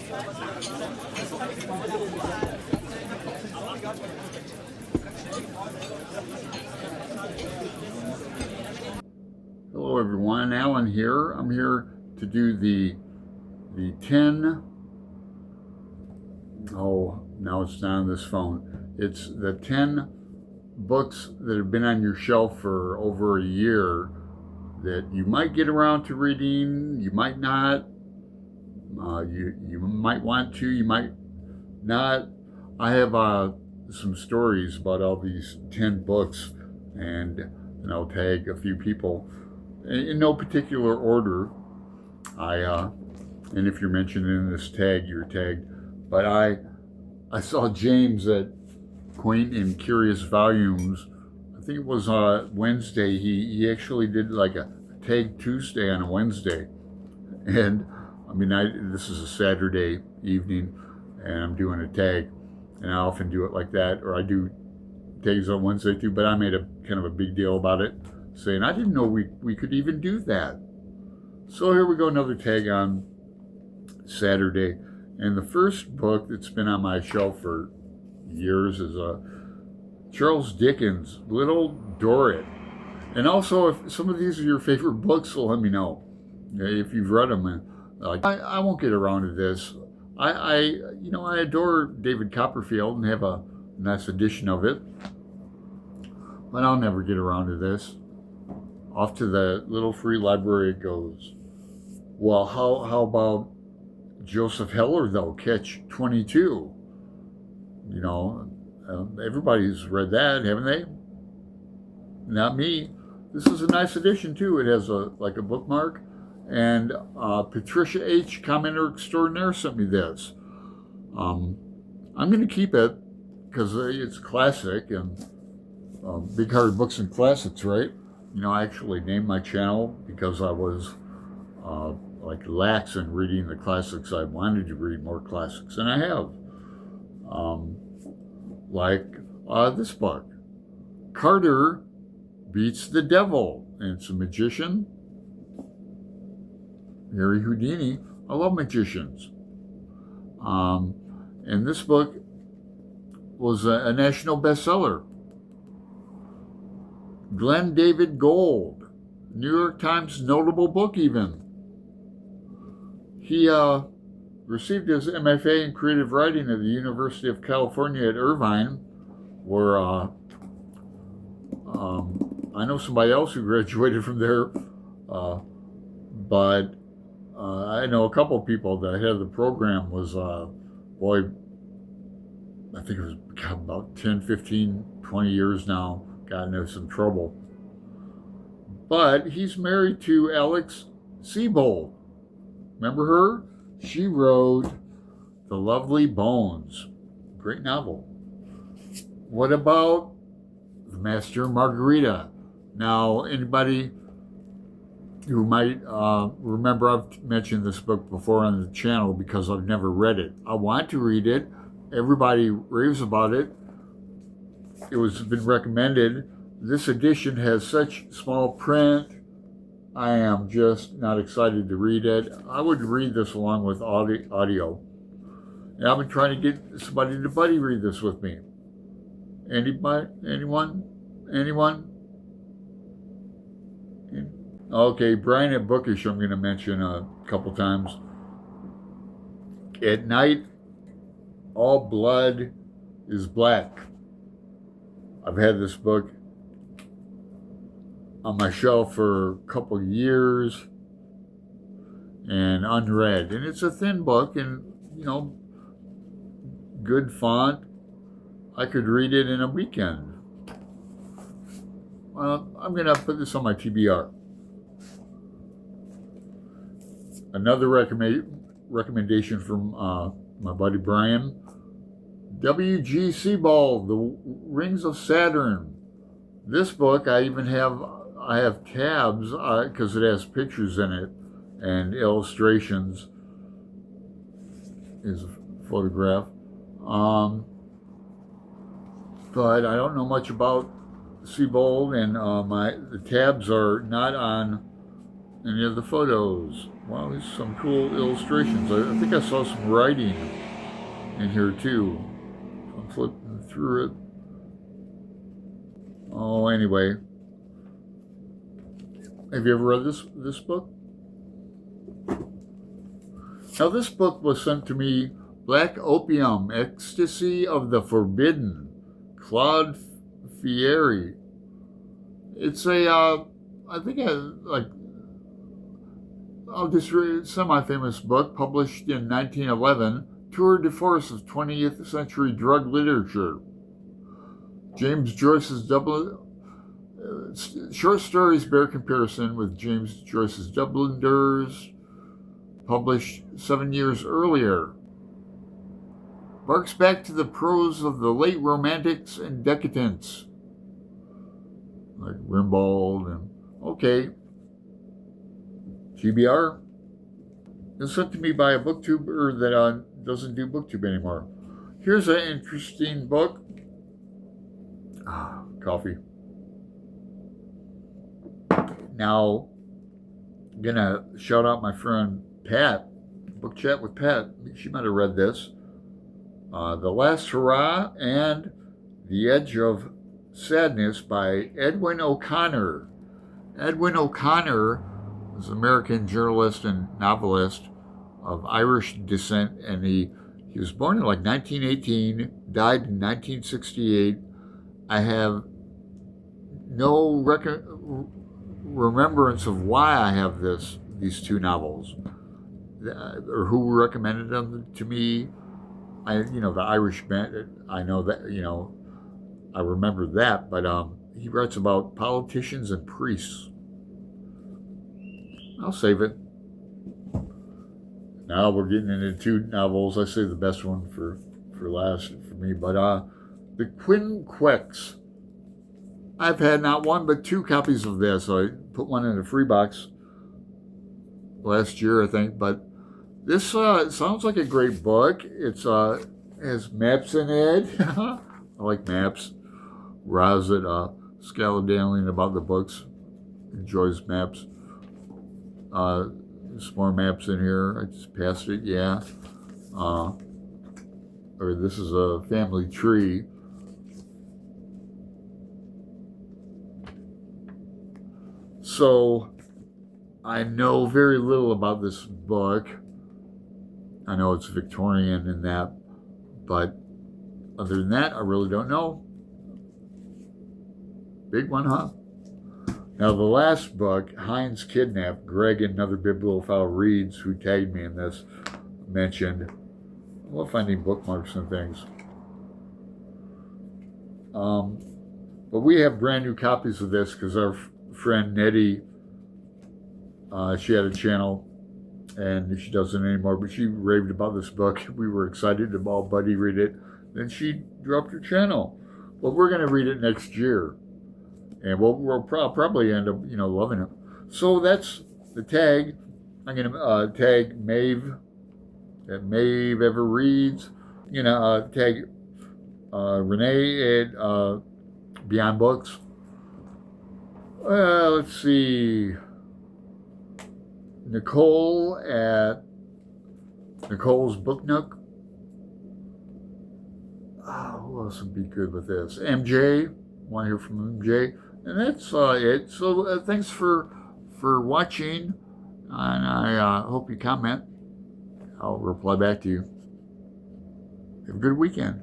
Hello everyone, Alan here. I'm here to do the 10, now it's not on this phone. It's the 10 books that have been on your shelf for over a year that you might get around to reading, you might not, you might want to, you might not. I have some stories about all these 10 books, and I'll tag a few people in no particular order. And if you're mentioned in this tag, you're tagged. But I saw James at Quaint and Curious Volumes. I think it was Wednesday. He actually did like a Tag Tuesday on a Wednesday. And I mean, this is a Saturday evening, and I'm doing a tag. And I often do it like that, or I do tags on Wednesday too, but I made a kind of a big deal about it, saying I didn't know we could even do that. So here we go, another tag on Saturday. And the first book that's been on my shelf for years is Charles Dickens, Little Dorrit. And also, if some of these are your favorite books, so let me know if you've read them. And I won't get around to this. I adore David Copperfield and have a nice edition of it, but I'll never get around to this. Off to the little free library it goes. Well, how about Joseph Heller, though, Catch 22? Everybody's read that, haven't they? Not me. This is a nice edition, too. It has a bookmark. And Patricia H, commenter extraordinaire, sent me this. I'm going to keep it because it's classic, and Big Hard Books and Classics, right? I actually named my channel because I was lax in reading the classics. I wanted to read more classics, and I have. This book, Carter Beats the Devil, and it's a magician, Harry Houdini. I love magicians. And this book was a national bestseller. Glenn David Gold, New York Times notable book even. He received his MFA in creative writing at the University of California at Irvine, where I know somebody else who graduated from there, but I know a couple of people. The head of the program was, I think it was about 10, 15, 20 years now, got into some trouble. But he's married to Alex Sebold. Remember her? She wrote The Lovely Bones. Great novel. What about The Master and Margarita? Now, anybody who might remember, I've mentioned this book before on the channel because I've never read it. I want to read it. Everybody raves about it. It was been recommended. This edition has such small print. I am just not excited to read it. I would read this along with audio. And I've been trying to get somebody to buddy read this with me. Anybody? Anyone? Okay, Brian at Bookish I'm going to mention a couple times. At Night, All Blood is Black. I've had this book on my shelf for a couple years and unread. And it's a thin book and, good font. I could read it in a weekend. I'm going to put this on my TBR. Another recommendation from my buddy Brian. W.G. Sebald, The Rings of Saturn. This book, I have tabs because it has pictures in it and illustrations. Is a photograph. But I don't know much about Sebald, and the tabs are not on any of the photos. Wow, there's some cool illustrations. I think I saw some writing in here too. I'm flipping through it. Oh, anyway. Have you ever read this book? Now, this book was sent to me, Black Opium, Ecstasy of the Forbidden, Claude Fieri. It's a, I think, I'll just read, semi-famous book published in 1911, tour de force of 20th century drug literature. James Joyce's short stories bear comparison with James Joyce's Dubliners, published 7 years earlier. Harks back to the prose of the late Romantics and Decadents, like Rimbaud and, okay. GBR is sent to me by a booktuber that doesn't do booktube anymore. Here's an interesting book. Coffee. Now, I'm going to shout out my friend Pat, Book Chat with Pat. She might have read this. The Last Hurrah and The Edge of Sadness by Edwin O'Connor. Edwin O'Connor was an American journalist and novelist of Irish descent, and he was born in like 1918, died in 1968. I have no remembrance of why I have these two novels, or who recommended them to me. The Irishman, I know that, I remember that, but he writes about politicians and priests. I'll save it. Now we're getting into two novels. I saved the best one for last for me, but the Quinn Quicks. I've had not one but two copies of this. I put one in a free box last year, I think, but this sounds like a great book. It's has maps in it. I like maps. Roz at Scaladellian about the books enjoys maps. There's more maps in here. I just passed it, yeah. Or this is a family tree. So I know very little about this book. I know it's Victorian and that, but other than that, I really don't know. Big one, huh? Now, the last book, Heinz Kidnapped, Greg and another bibliophile reads, who tagged me in this, mentioned. I love finding bookmarks and things. But we have brand new copies of this because our friend Nettie, she had a channel and she doesn't anymore, but she raved about this book. We were excited to all buddy read it. Then she dropped her channel. Well, we're going to read it next year. And we'll probably end up, loving it. So that's the tag. I'm going to tag Maeve, that Maeve Ever Reads. Tag Reney at Beyond Books. Let's see. Nicole at Nicole's Book Nook. Who else would be good with this? MJ. Want to hear from MJ? And that's it. So thanks for watching, and I hope you comment. I'll reply back to you. Have a good weekend.